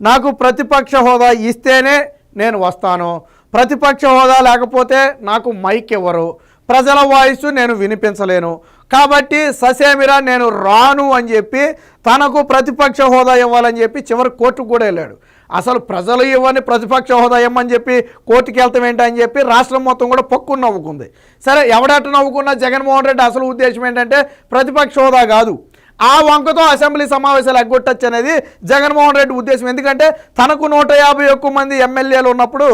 నాకు ప్రతిపక్ష హోదా ఇస్తేనే నేను వస్తాను, ప్రతిపక్ష హోదా లేకపోతే నాకు మైక్ ఇవ్వరు, ప్రజల వాయిస్ నేను వినిపించలేను, కాబట్టి ససేమిరా నేను రాను అని చెప్పి తనకు ప్రతిపక్ష హోదా ఇవ్వాలని చెప్పి చివరి కోర్టుకు కూడా వెళ్ళాడు. అసలు ప్రజలు ఇవ్వని ప్రతిపక్ష హోదా ఇవ్వమని చెప్పి కోర్టుకి వెళ్తాం ఏంటని చెప్పి రాష్ట్రం మొత్తం కూడా పక్కుని నవ్వుకుంది. సరే, ఎవడట నవ్వుకున్నా జగన్మోహన్ రెడ్డి అసలు ఉద్దేశం ఏంటంటే ప్రతిపక్ష హోదా కాదు, ఆ వంకతో అసెంబ్లీ సమావేశాలు ఎగ్గొట్టచ్చు అనేది జగన్మోహన్ రెడ్డి ఉద్దేశం. ఎందుకంటే తనకు 151 మంది ఎమ్మెల్యేలు ఉన్నప్పుడు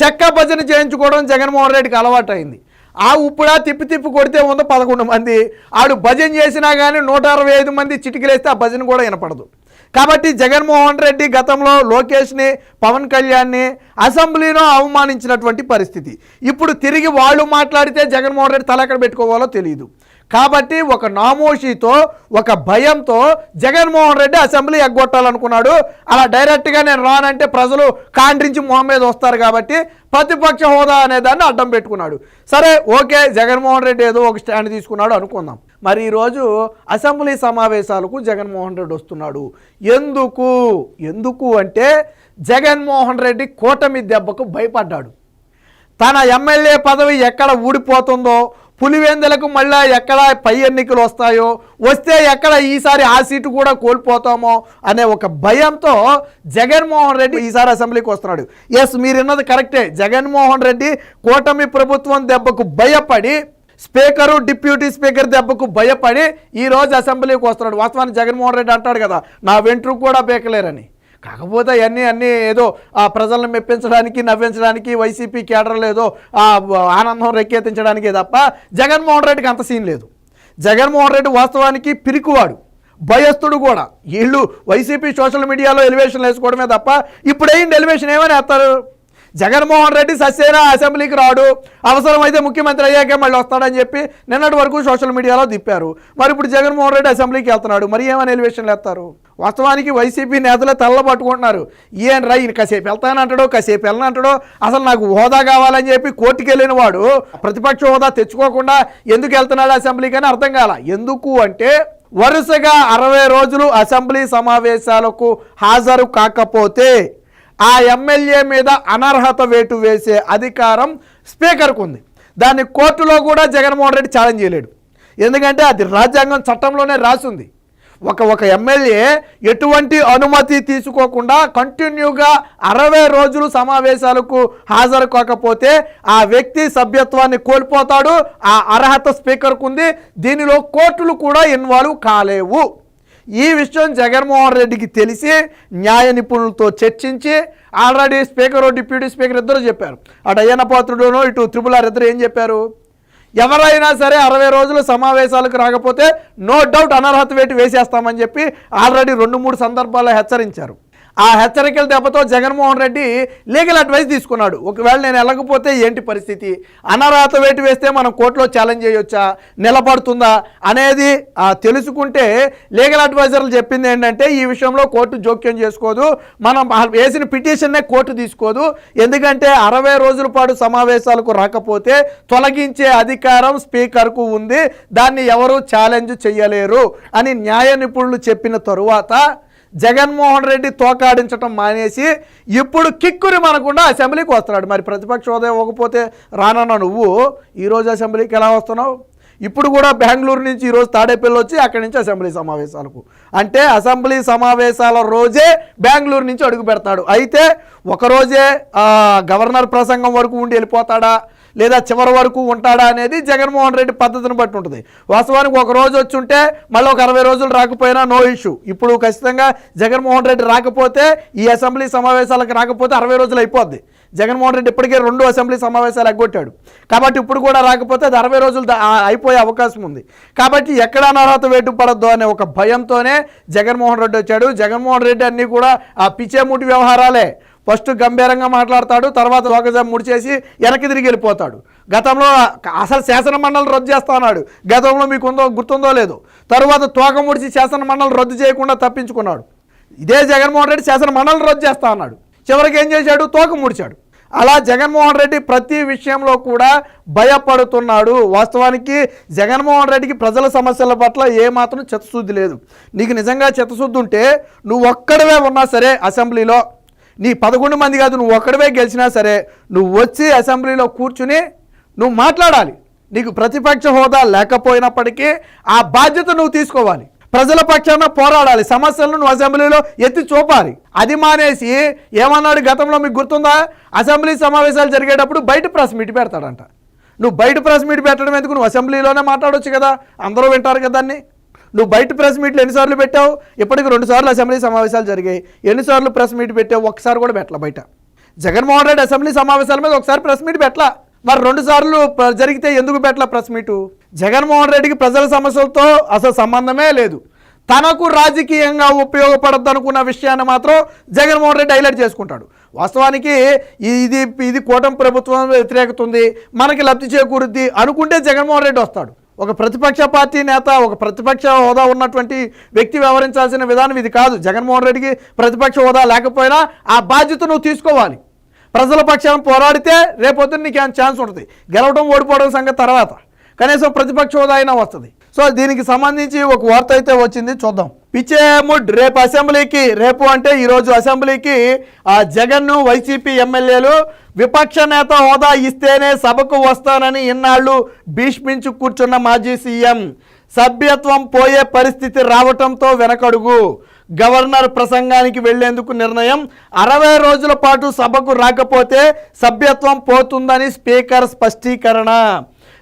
చెక్క భజన చేయించుకోవడం జగన్మోహన్ రెడ్డికి అలవాటు అయింది. ఆ ఉప్పుడా తిప్పి కొడితే ఉందో 11 మంది, ఆడు భజన చేసినా కానీ 165 మంది చిటికలేస్తే ఆ భజన కూడా వినపడదు. కాబట్టి జగన్మోహన్ రెడ్డి గతంలో లోకేష్ని, పవన్ కళ్యాణ్ని అసెంబ్లీలో అవమానించినటువంటి పరిస్థితి. ఇప్పుడు తిరిగి వాళ్ళు మాట్లాడితే జగన్మోహన్ రెడ్డి తల ఎక్కడ పెట్టుకోవాలో తెలియదు. కాబట్టి ఒక నామోషితో, ఒక భయంతో జగన్మోహన్ రెడ్డి అసెంబ్లీ ఎగ్గొట్టాలనుకున్నాడు. అలా డైరెక్ట్గా నేను రానంటే ప్రజలు కాండ్రించి మొహం మీద వస్తారు కాబట్టి ప్రతిపక్ష హోదా అనే దాన్ని అడ్డం పెట్టుకున్నాడు. సరే, ఓకే, జగన్మోహన్ రెడ్డి ఏదో ఒక స్టాండ్ తీసుకున్నాడు అనుకుందాం. మరి ఈరోజు అసెంబ్లీ సమావేశాలకు జగన్మోహన్ రెడ్డి వస్తున్నాడు. ఎందుకు అంటే జగన్మోహన్ రెడ్డి కూటమి దెబ్బకు భయపడ్డాడు. తన ఎమ్మెల్యే పదవి ఎక్కడ ఊడిపోతుందో, పులివెందులకు మళ్ళీ ఎక్కడ పై ఎన్నికలు వస్తాయో, వస్తే ఎక్కడ ఈసారి ఆ సీటు కూడా కోల్పోతామో అనే ఒక భయంతో జగన్మోహన్ రెడ్డి ఈసారి అసెంబ్లీకి వస్తున్నాడు. ఎస్, మీరు విన్నది కరెక్టే. జగన్మోహన్ రెడ్డి కూటమి ప్రభుత్వం దెబ్బకు భయపడి, స్పీకరు, డిప్యూటీ స్పీకర్ దెబ్బకు భయపడి ఈరోజు అసెంబ్లీకి వస్తున్నాడు. వాస్తవానికి జగన్మోహన్ రెడ్డి అంటాడు కదా, నా వెంట్రుకు కూడా బేకలేరని. కాకపోతే అన్నీ ఏదో ఆ ప్రజలను మెప్పించడానికి, నవ్వించడానికి, వైసీపీ కేడర్లు ఏదో ఆనందం రెక్కెత్తించడానికి తప్ప జగన్మోహన్ రెడ్డికి అంత సీన్ లేదు. జగన్మోహన్ రెడ్డి వాస్తవానికి పిరికివాడు, భయస్థుడు కూడా. వీళ్ళు వైసీపీ సోషల్ మీడియాలో ఎలివేషన్లు వేసుకోవడమే తప్ప ఇప్పుడు ఎలివేషన్ ఏమని వేస్తారు? జగన్మోహన్ రెడ్డి ససేనా అసెంబ్లీకి రాడు, అవసరమైతే ముఖ్యమంత్రి అయ్యాకే మళ్ళీ వస్తాడని చెప్పి నిన్నటి వరకు సోషల్ మీడియాలో తిప్పారు. మరి ఇప్పుడు జగన్మోహన్ రెడ్డి అసెంబ్లీకి వెళ్తున్నాడు, మరి ఏమని ఎలివేషన్లు వేస్తారు? వాస్తవానికి వైసీపీ నేతలే తల్ల పట్టుకుంటున్నారు. ఈయన రా, ఈయన కాసేపు వెళ్తానంటాడో కాసేపు వెళ్ళనంటాడో, అసలు నాకు హోదా కావాలని చెప్పి కోర్టుకు వెళ్ళిన వాడు ప్రతిపక్ష హోదా తెచ్చుకోకుండా ఎందుకు వెళ్తున్నాడు అసెంబ్లీకి అని అర్థం కాల. ఎందుకు అంటే వరుసగా 60 రోజులు అసెంబ్లీ సమావేశాలకు హాజరు కాకపోతే ఆ ఎమ్మెల్యే మీద అనర్హత వేటు వేసే అధికారం స్పీకర్కు ఉంది. దాన్ని కోర్టులో కూడా జగన్మోహన్ రెడ్డి ఛాలెంజ్ చేయలేడు. ఎందుకంటే అది రాజ్యాంగం చట్టంలోనే రాసింది. ఒక ఎమ్మెల్యే ఎటువంటి అనుమతి తీసుకోకుండా కంటిన్యూగా 60 రోజులు సమావేశాలకు హాజరు కాకపోతే ఆ వ్యక్తి సభ్యత్వాన్ని కోల్పోతాడు. ఆ అర్హత స్పీకర్కు ఉంది. దీనిలో కోర్టులు కూడా ఇన్వాల్వ్ కాలేవు. ఈ విషయం జగన్మోహన్ రెడ్డికి తెలిసి న్యాయ నిపుణులతో చర్చించి ఆల్రెడీ స్పీకరు, డిప్యూటీ స్పీకర్ ఇద్దరు చెప్పారు. అటు అయ్యన్న పాత్రుడును, ఇటు త్రిపుల్ ఇద్దరు ఏం చెప్పారు? ఎవరైనా సరే 60 రోజులు సమావేశాలకు రాకపోతే నో డౌట్ అనర్హత వేటు వేసేస్తామని చెప్పి ఆల్రెడీ 2-3 సందర్భాల్లో హెచ్చరించారు. ఆ హెచ్చరికల దెబ్బతో జగన్మోహన్ రెడ్డి లీగల్ అడ్వైస్ తీసుకున్నాడు. ఒకవేళ నేను వెళ్ళకపోతే ఏంటి పరిస్థితి, అనర్హత వేటు వేస్తే మనం కోర్టులో ఛాలెంజ్ చేయొచ్చా, నిలబడుతుందా అనేది తెలుసుకుంటే లీగల్ అడ్వైజర్లు చెప్పింది ఏంటంటే ఈ విషయంలో కోర్టు జోక్యం చేసుకోదు, మనం వేసిన పిటిషన్నే కోర్టు తీసుకోదు. ఎందుకంటే 60 రోజుల పాటు సమావేశాలకు రాకపోతే తొలగించే అధికారం స్పీకర్కు ఉంది, దాన్ని ఎవరు ఛాలెంజ్ చేయలేరు అని న్యాయ నిపుణులు చెప్పిన తరువాత జగన్మోహన్ రెడ్డి తోకాడించడం మానేసి ఇప్పుడు కిక్కురి మనకుండా అసెంబ్లీకి వస్తున్నాడు. మరి ప్రతిపక్ష హోదా ఇవ్వకపోతే రానన్న నువ్వు ఈరోజు అసెంబ్లీకి ఎలా వస్తున్నావు? ఇప్పుడు కూడా బెంగళూరు నుంచి ఈరోజు తాడేపల్లి వచ్చి అక్కడి నుంచి అసెంబ్లీ సమావేశాలకు, అంటే అసెంబ్లీ సమావేశాల రోజే బెంగళూరు నుంచి అడుగు పెడతాడు. అయితే ఒకరోజే గవర్నర్ ప్రసంగం వరకు ఉండి వెళ్ళిపోతాడా లేదా చివరి వరకు ఉంటాడా అనేది జగన్మోహన్ రెడ్డి పద్ధతిని బట్టి ఉంటుంది. వాస్తవానికి ఒక రోజు వచ్చి ఉంటే మళ్ళీ ఒక 60 రోజులు రాకపోయినా నో ఇష్యూ. ఇప్పుడు ఖచ్చితంగా జగన్మోహన్ రెడ్డి రాకపోతే, ఈ అసెంబ్లీ సమావేశాలకు రాకపోతే 60 రోజులు అయిపోద్ది. జగన్మోహన్ రెడ్డి ఇప్పటికే 2 అసెంబ్లీ సమావేశాలు ఎగ్గొట్టాడు కాబట్టి ఇప్పుడు కూడా రాకపోతే అది 60 రోజులు అయిపోయే అవకాశం ఉంది. కాబట్టి ఎక్కడ అనర్హత వేటు పడద్దు అనే ఒక భయంతోనే జగన్మోహన్ రెడ్డి వచ్చాడు. జగన్మోహన్ రెడ్డి అన్నీ కూడా ఆ పిచ్చేమూటి వ్యవహారాలే. ఫస్ట్ గంభీరంగా మాట్లాడతాడు, తర్వాత లోకజం ముడిచేసి వెనక్కి తిరిగి వెళ్ళిపోతాడు. గతంలో అసలు శాసన మండలి రద్దు చేస్తా అన్నాడు, గతంలో మీకు గుర్తుందో లేదో. తర్వాత తోక ముడిచి శాసన మండలి రద్దు చేయకుండా తప్పించుకున్నాడు. ఇదే జగన్మోహన్ రెడ్డి శాసన మండలి రద్దు చేస్తా అన్నాడు, చివరికి ఏం చేశాడు? తోక ముడిచాడు. అలా జగన్మోహన్ రెడ్డి ప్రతి విషయంలో కూడా భయపడుతున్నాడు. వాస్తవానికి జగన్మోహన్ రెడ్డికి ప్రజల సమస్యల పట్ల ఏమాత్రం చిత్తశుద్ధి లేదు. నీకు నిజంగా చిత్తశుద్ధి ఉంటే నువ్వు ఒక్కడవే ఉన్నా సరే అసెంబ్లీలో, నీ 11 మంది కాదు, నువ్వు ఒక్కడవే గెలిచినా సరే నువ్వు వచ్చి అసెంబ్లీలో కూర్చుని నువ్వు మాట్లాడాలి. నీకు ప్రతిపక్ష హోదా లేకపోయినప్పటికీ ఆ బాధ్యత నువ్వు తీసుకోవాలి. ప్రజల పక్షాన పోరాడాలి. సమస్యలను నువ్వు అసెంబ్లీలో ఎత్తి చూపాలి. అది మానేసి ఏమన్నాడు గతంలో మీకు గుర్తుందా? అసెంబ్లీ సమావేశాలు జరిగేటప్పుడు బయట ప్రెస్ మీట్ పెడతాడంట. నువ్వు బయట ప్రెస్ మీట్ పెట్టడం ఎందుకు? నువ్వు అసెంబ్లీలోనే మాట్లాడవచ్చు కదా, అందరూ వింటారు కదా దాన్ని. నువ్వు బయట ప్రెస్ మీట్లు ఎన్నిసార్లు పెట్టావు? ఇప్పటికి 2 సార్లు అసెంబ్లీ సమావేశాలు జరిగాయి. ఎన్నిసార్లు ప్రెస్ మీట్ పెట్టావు? ఒక్కసారి కూడా పెట్టలా. బయట జగన్మోహన్ రెడ్డి అసెంబ్లీ సమావేశాల మీద ఒకసారి ప్రెస్ మీట్ పెట్టలా. మరి 2 సార్లు జరిగితే ఎందుకు పెట్టలా ప్రెస్ మీటు? జగన్మోహన్ రెడ్డికి ప్రజల సమస్యలతో అసలు సంబంధమే లేదు. తనకు రాజకీయంగా ఉపయోగపడద్దు అనుకున్న విషయాన్ని మాత్రం జగన్మోహన్ రెడ్డి హైలైట్ చేసుకుంటాడు. వాస్తవానికి ఇది కూటమి ప్రభుత్వం వ్యతిరేకత ఉంది, మనకి లబ్ధి చేకూరుద్ది అనుకుంటే జగన్మోహన్ రెడ్డి వస్తాడు. ఒక ప్రతిపక్ష పార్టీ నేత, ఒక ప్రతిపక్ష హోదా ఉన్నటువంటి వ్యక్తి వ్యవహరించాల్సిన విధానం ఇది కాదు. జగన్మోహన్ రెడ్డికి ప్రతిపక్ష హోదా లేకపోయినా ఆ బాధ్యత నువ్వు తీసుకోవాలి. ప్రజల పక్షాన పోరాడితే రేపొద్దున నీకు ఏమైనా ఛాన్స్ ఉంటుంది. గెలవడం ఓడిపోవడం సంగతి తర్వాత, కనీసం ప్రతిపక్ష హోదా అయినా వస్తుంది. సో దీనికి సంబంధించి ఒక వార్త అయితే వచ్చింది, చూద్దాం. పిచ్చేముడ్ రేపు అసెంబ్లీకి, రేపు అంటే ఈరోజు అసెంబ్లీకి జగన్ను వైసీపీ ఎమ్మెల్యేలు విపక్ష నేత హోదా ఇస్తేనే సభకు వస్తానని ఇన్నాళ్ళు భీష్మించు కూర్చున్న మాజీ సీఎం సభ్యత్వం పోయే పరిస్థితి రావటంతో వెనకడుగు. గవర్నర్ ప్రసంగానికి వెళ్లేందుకు నిర్ణయం. 60 రోజుల పాటు సభకు రాకపోతే సభ్యత్వం పోతుందని స్పీకర్ స్పష్టీకరణ.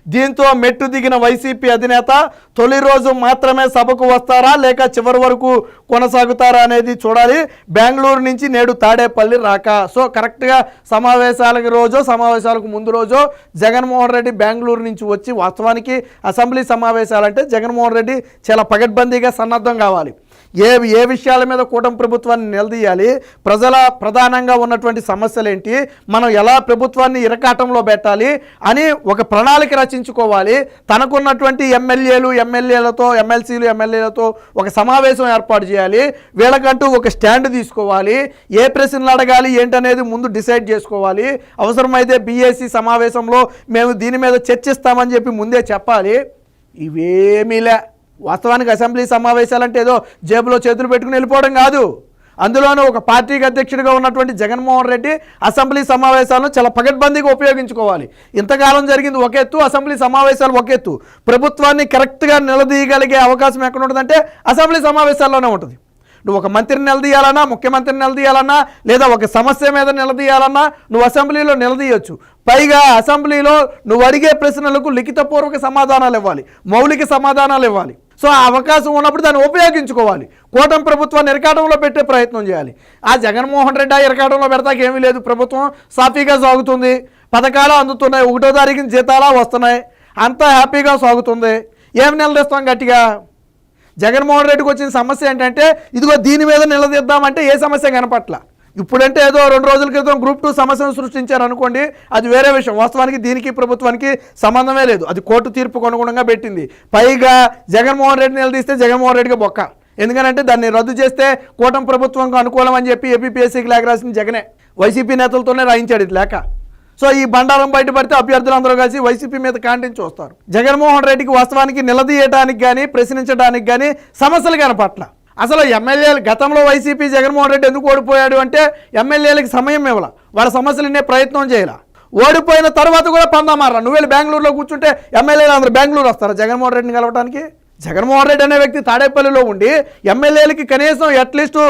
దీంతో మెట్టు దిగిన వైసీపీ అధినేత తొలి రోజు మాత్రమే సభకు వస్తారా లేక చివరి వరకు కొనసాగుతారా అనేది చూడాలి. బెంగళూరు నుంచి నేడు తాడేపల్లి రాక. సో కరెక్ట్గా సమావేశాలకు ముందు రోజు జగన్మోహన్ రెడ్డి బెంగళూరు నుంచి వచ్చి, వాస్తవానికి అసెంబ్లీ సమావేశాలంటే జగన్మోహన్ రెడ్డి చాలా పగడ్బందీగా సన్నద్ధం కావాలి. ఏ విషయాల మీద కూటమి ప్రభుత్వాన్ని నిలదీయాలి, ప్రజల ప్రధానంగా ఉన్నటువంటి సమస్యలు ఏంటి, మనం ఎలా ప్రభుత్వాన్ని ఇరకాటంలో పెట్టాలి అని ఒక ప్రణాళిక రచించుకోవాలి. తనకున్నటువంటి ఎమ్మెల్యేలతో ఒక సమావేశం ఏర్పాటు చేయాలి. వీళ్ళకంటూ ఒక స్టాండ్ తీసుకోవాలి. ఏ ప్రశ్నలు అడగాలి ఏంటనేది ముందు డిసైడ్ చేసుకోవాలి. అవసరమైతే బీఏసీ సమావేశంలో మేము దీని మీద చర్చిస్తామని చెప్పి ముందే చెప్పాలి. ఇవేమీలే. వాస్తవానికి అసెంబ్లీ సమావేశాలంటే ఏదో జేబులో చేతులు పెట్టుకుని వెళ్ళిపోవడం కాదు. అందులోనూ ఒక పార్టీకి అధ్యక్షుడిగా ఉన్నటువంటి జగన్మోహన్ రెడ్డి అసెంబ్లీ సమావేశాలను చాలా పగడ్బందీగా ఉపయోగించుకోవాలి. ఇంతకాలం జరిగింది ఒక ఎత్తు, అసెంబ్లీ సమావేశాలు ఒక ఎత్తు. ప్రభుత్వాన్ని కరెక్ట్గా నిలదీయగలిగే అవకాశం ఎక్కడ ఉంటుందంటే అసెంబ్లీ సమావేశాల్లోనే ఉంటుంది. నువ్వు ఒక మంత్రిని నిలదీయాలన్నా, ముఖ్యమంత్రిని నిలదీయాలన్నా, లేదా ఒక సమస్య మీద నిలదీయాలన్నా నువ్వు అసెంబ్లీలో నిలదీయొచ్చు. పైగా అసెంబ్లీలో నువ్వు అడిగే ప్రశ్నలకు లిఖితపూర్వక సమాధానాలు ఇవ్వాలి, మౌలిక సమాధానాలు ఇవ్వాలి. సో ఆ అవకాశం ఉన్నప్పుడు దాన్ని ఉపయోగించుకోవాలి. కూటమి ప్రభుత్వాన్ని ఇరకాటంలో పెట్టే ప్రయత్నం చేయాలి. ఆ జగన్మోహన్ రెడ్డి ఇరకాటంలో పెడతాకి ఏమీ లేదు. ప్రభుత్వం సాఫీగా సాగుతుంది, పథకాలు అందుతున్నాయి, 1వ తారీఖున జీతాలా వస్తున్నాయి, అంతా హ్యాపీగా సాగుతుంది. ఏం నిలదీస్తాం గట్టిగా? జగన్మోహన్ రెడ్డికి వచ్చిన సమస్య ఏంటంటే ఇదిగో దీని మీద నిలదీద్దామంటే ఏ సమస్య కనపట్ల. ఇప్పుడంటే ఏదో 2 రోజుల క్రితం గ్రూప్ 2 సమస్యను సృష్టించారు అనుకోండి, అది వేరే విషయం. వాస్తవానికి దీనికి ప్రభుత్వానికి సంబంధమే లేదు, అది కోర్టు తీర్పుకు అనుగుణంగా పెట్టింది. పైగా జగన్మోహన్ రెడ్డి నిలదీస్తే జగన్మోహన్ రెడ్డికి బొక్క. ఎందుకంటే దాన్ని రద్దు చేస్తే కూటమి ప్రభుత్వంకు అనుకూలం అని చెప్పి ఏపీపీఎస్సీకి లేఖ రాసిన జగనే వైసీపీ నేతలతోనే రాయించాడు ఇది లేఖ. సో ఈ బండారం బయటపడితే అభ్యర్థులందరూ కలిసి వైసీపీ మీద కాంటించి వస్తారు. జగన్మోహన్ రెడ్డికి వాస్తవానికి నిలదీయడానికి కానీ ప్రశ్నించడానికి కానీ సమస్యలు కనపట్ల. అసలు ఎమ్మెల్యేలు గతంలో వైసీపీ జగన్మోహన్ రెడ్డి ఎందుకు ఓడిపోయాడు అంటే ఎమ్మెల్యేలకు సమయం ఇవ్వాల, వాళ్ళ సమస్యలు ఇన్నే ప్రయత్నం చేయాల. ఓడిపోయిన తర్వాత కూడా పందామారా. నువ్వు వెళ్ళి బెంగళూరులో కూర్చుంటే ఎమ్మెల్యేలు అందరూ బెంగళూరు వస్తారా జగన్మోహన్ రెడ్డిని కలవడానికి? జగన్మోహన్ రెడ్డి అనే వ్యక్తి తాడేపల్లిలో ఉండి ఎమ్మెల్యేలకి కనీసం అట్లీస్ట్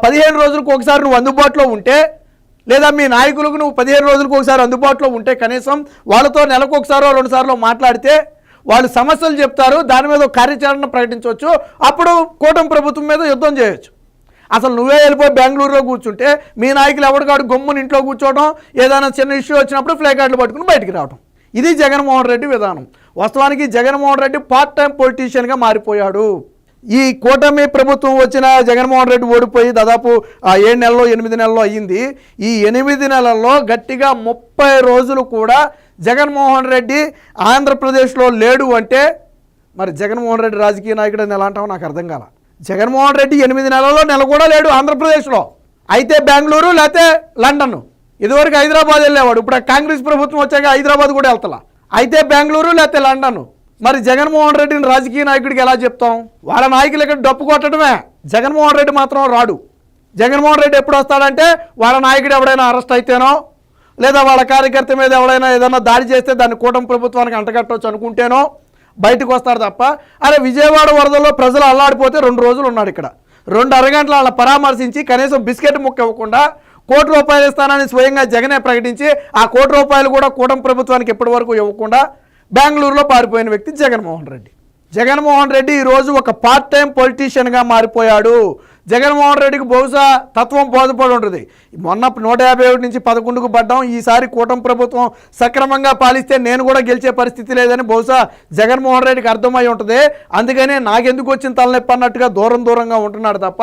15 రోజులకు ఒకసారి నువ్వు అందుబాటులో ఉంటే, లేదా మీ నాయకులకు నువ్వు 15 రోజులకు ఒకసారి అందుబాటులో ఉంటే, కనీసం వాళ్ళతో నెలకు ఒకసారో 2 సార్లు మాట్లాడితే వాళ్ళు సమస్యలు చెప్తారు, దాని మీద కార్యాచరణ ప్రకటించవచ్చు. అప్పుడు కూటమి ప్రభుత్వం మీద యుద్ధం చేయొచ్చు. అసలు నువ్వే వెళ్ళిపోయి బెంగళూరులో కూర్చుంటే మీ నాయకులు ఎవరికాడు గమ్మున ఇంట్లో కూర్చోవడం, ఏదైనా చిన్న ఇష్యూ వచ్చినప్పుడు ఫ్లై కార్డులు పట్టుకుని బయటికి రావడం, ఇది జగన్మోహన్ రెడ్డి విధానం. వాస్తవానికి జగన్మోహన్ రెడ్డి పార్ట్ టైం పొలిటీషియన్గా మారిపోయాడు. ఈ కూటమి ప్రభుత్వం వచ్చిన జగన్మోహన్ రెడ్డి ఓడిపోయి దాదాపు 7 నెలల్లో 8 నెలల్లో అయ్యింది. ఈ 8 నెలల్లో గట్టిగా 30 రోజులు కూడా జగన్మోహన్ రెడ్డి ఆంధ్రప్రదేశ్లో లేడు అంటే మరి జగన్మోహన్ రెడ్డి రాజకీయ నాయకుడు అని ఎలా అంటామో నాకు అర్థం కాల. జగన్మోహన్ రెడ్డి 8 నెలల్లో నెల కూడా లేడు ఆంధ్రప్రదేశ్లో. అయితే బెంగళూరు లేకపోతే లండన్, ఇదివరకు హైదరాబాద్ వెళ్ళేవాడు, ఇప్పుడు కాంగ్రెస్ ప్రభుత్వం వచ్చాక హైదరాబాద్ కూడా వెళ్తలా. అయితే బెంగళూరు లేకపోతే లండన్. మరి జగన్మోహన్ రెడ్డిని రాజకీయ నాయకుడికి ఎలా చెప్తాం? వాళ్ళ నాయకులు ఇక్కడ డప్పు కొట్టడమే, జగన్మోహన్ రెడ్డి మాత్రం రాడు. జగన్మోహన్ రెడ్డి ఎప్పుడు వస్తాడంటే వాళ్ళ నాయకుడు ఎవడైనా అరెస్ట్ అయితేనో, లేదా వాళ్ళ కార్యకర్త మీద ఎవడైనా ఏదైనా దాడి చేస్తే దాన్ని కూటమి ప్రభుత్వానికి అంటగట్టవచ్చు అనుకుంటేనో బయటకు వస్తాడు తప్ప. అరే విజయవాడ వరదల్లో ప్రజలు అల్లాడిపోతే 2 రోజులు ఉన్నాడు ఇక్కడ. 2 అరగంటలు వాళ్ళ పరామర్శించి కనీసం బిస్కెట్ ముక్క ఇవ్వకుండా ₹1 ఇస్తానని స్వయంగా జగనే ప్రకటించి ఆ ₹1 కూడా కూటమి ప్రభుత్వానికి ఎప్పటి వరకు ఇవ్వకుండా బెంగళూరులో పారిపోయిన వ్యక్తి జగన్మోహన్ రెడ్డి. జగన్మోహన్ రెడ్డి ఈరోజు ఒక పార్ట్ టైం పొలిటీషియన్గా మారిపోయాడు. జగన్మోహన్ రెడ్డికి బహుశా తత్వం బోధపడి ఉంటుంది. మొన్న 151 నుంచి 11కు పడ్డాం, ఈసారి కూటమి ప్రభుత్వం సక్రమంగా పాలిస్తే నేను కూడా గెలిచే పరిస్థితి లేదని బహుశా జగన్మోహన్ రెడ్డికి అర్థమై ఉంటుంది. అందుకనే నాకెందుకు వచ్చిన తలనొప్పి అన్నట్టుగా దూరంగా ఉంటున్నాడు తప్ప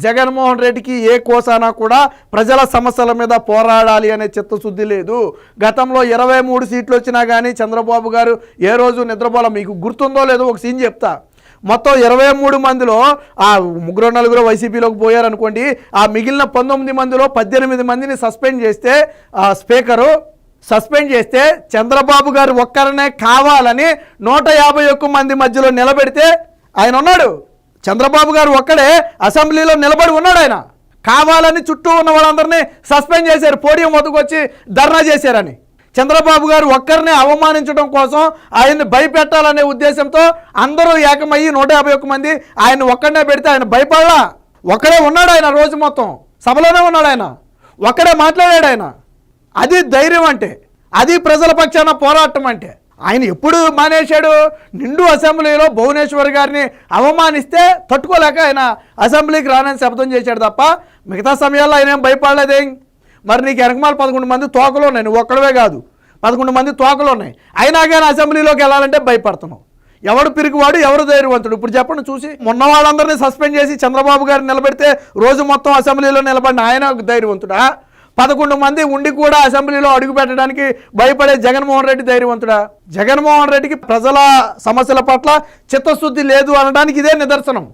జగన్మోహన్ రెడ్డికి ఏ కోసానా కూడా ప్రజల సమస్యల మీద పోరాడాలి అనే చిత్తశుద్ధి లేదు. గతంలో 23 సీట్లు వచ్చినా కానీ చంద్రబాబు గారు ఏ రోజు నిద్రపోల. మీకు గుర్తుందో లేదో ఒక సీన్ చెప్తా. మొత్తం 23 మందిలో ఆ 3-4 వైసీపీలోకి పోయారనుకోండి. ఆ మిగిలిన 19 మందిలో 18 మందిని సస్పెండ్ చేస్తే ఆ స్పీకరు సస్పెండ్ చేస్తే చంద్రబాబు గారు ఒక్కరనే కావాలని 151 మంది మధ్యలో నిలబెడితే ఆయన ఉన్నాడు. చంద్రబాబు గారు ఒక్కడే అసెంబ్లీలో నిలబడి ఉన్నాడు. ఆయన కావాలని చుట్టూ ఉన్న వాళ్ళందరినీ సస్పెండ్ చేశారు, పోడియం వద్దకు వచ్చి ధర్నా చేశారని. చంద్రబాబు గారు ఒక్కరిని అవమానించడం కోసం ఆయన్ని భయపెట్టాలనే ఉద్దేశంతో అందరూ ఏకమయ్యి 151 మంది ఆయన ఒక్కడనే పెడితే ఆయన భయపడలా. ఒక్కడే ఉన్నాడు ఆయన, రోజు మొత్తం సభలోనే ఉన్నాడు ఆయన, ఒక్కడే మాట్లాడాడు ఆయన. అది ధైర్యం అంటే, అది ప్రజల పక్షాన పోరాటం అంటే. ఆయన ఎప్పుడు మానేశాడు? నిండు అసెంబ్లీలో భువనేశ్వర్ గారిని అవమానిస్తే తట్టుకోలేక ఆయన అసెంబ్లీకి రానని శబ్దం చేశాడు తప్ప మిగతా సమయాల్లో ఆయన ఏం భయపడలేదేం. మరి నీకు వెనకమాల 11 మంది తోకలు ఉన్నాయి, నువ్వు ఒక్కడవే కాదు 11 మంది తోకలు ఉన్నాయి, అయినా కానీ అసెంబ్లీలోకి వెళ్ళాలంటే భయపడుతున్నావు. ఎవడు పిరికివాడు, ఎవరు ధైర్యవంతుడు? ఇప్పుడు చెప్పండి చూసి. మొన్న వాళ్ళందరినీ సస్పెండ్ చేసి చంద్రబాబు గారిని నిలబెడితే రోజు మొత్తం అసెంబ్లీలో నిలబడిన ఆయన ధైర్యవంతుడా? 11 మంది ఉండి కూడా అసెంబ్లీలో అడుగు పెట్టడానికి భయపడే జగన్మోహన్ రెడ్డి ధైర్యవంతుడా? జగన్మోహన్ రెడ్డికి ప్రజల సమస్యల పట్ల చిత్తశుద్ధి లేదు అనడానికి ఇదే నిదర్శనం.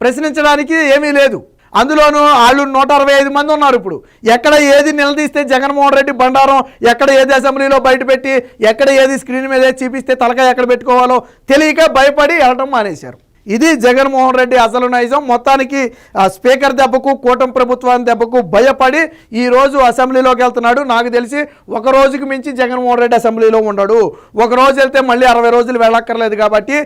ప్రశ్నించడానికి ఏమీ లేదు. అందులోనూ వాళ్ళు 165 మంది ఉన్నారు. ఇప్పుడు ఎక్కడ ఏది నిలదీస్తే జగన్మోహన్ రెడ్డి బండారం, ఎక్కడ ఏది అసెంబ్లీలో బయటపెట్టి ఎక్కడ ఏది స్క్రీన్ మీద చూపిస్తే తలకాయ ఎక్కడ పెట్టుకోవాలో తెలియక భయపడి వెళ్ళడం మానేశారు. ఇది జగన్మోహన్ రెడ్డి అసలు నైజం. మొత్తానికి స్పీకర్ దెబ్బకు, కూటమి ప్రభుత్వాన్ని దెబ్బకు భయపడి ఈరోజు అసెంబ్లీలోకి వెళ్తున్నాడు. నాకు తెలిసి ఒక రోజుకి మించి జగన్మోహన్ రెడ్డి అసెంబ్లీలో ఉండడు. ఒక రోజు వెళ్తే మళ్ళీ 60 రోజులు వెళ్ళక్కర్లేదు కాబట్టి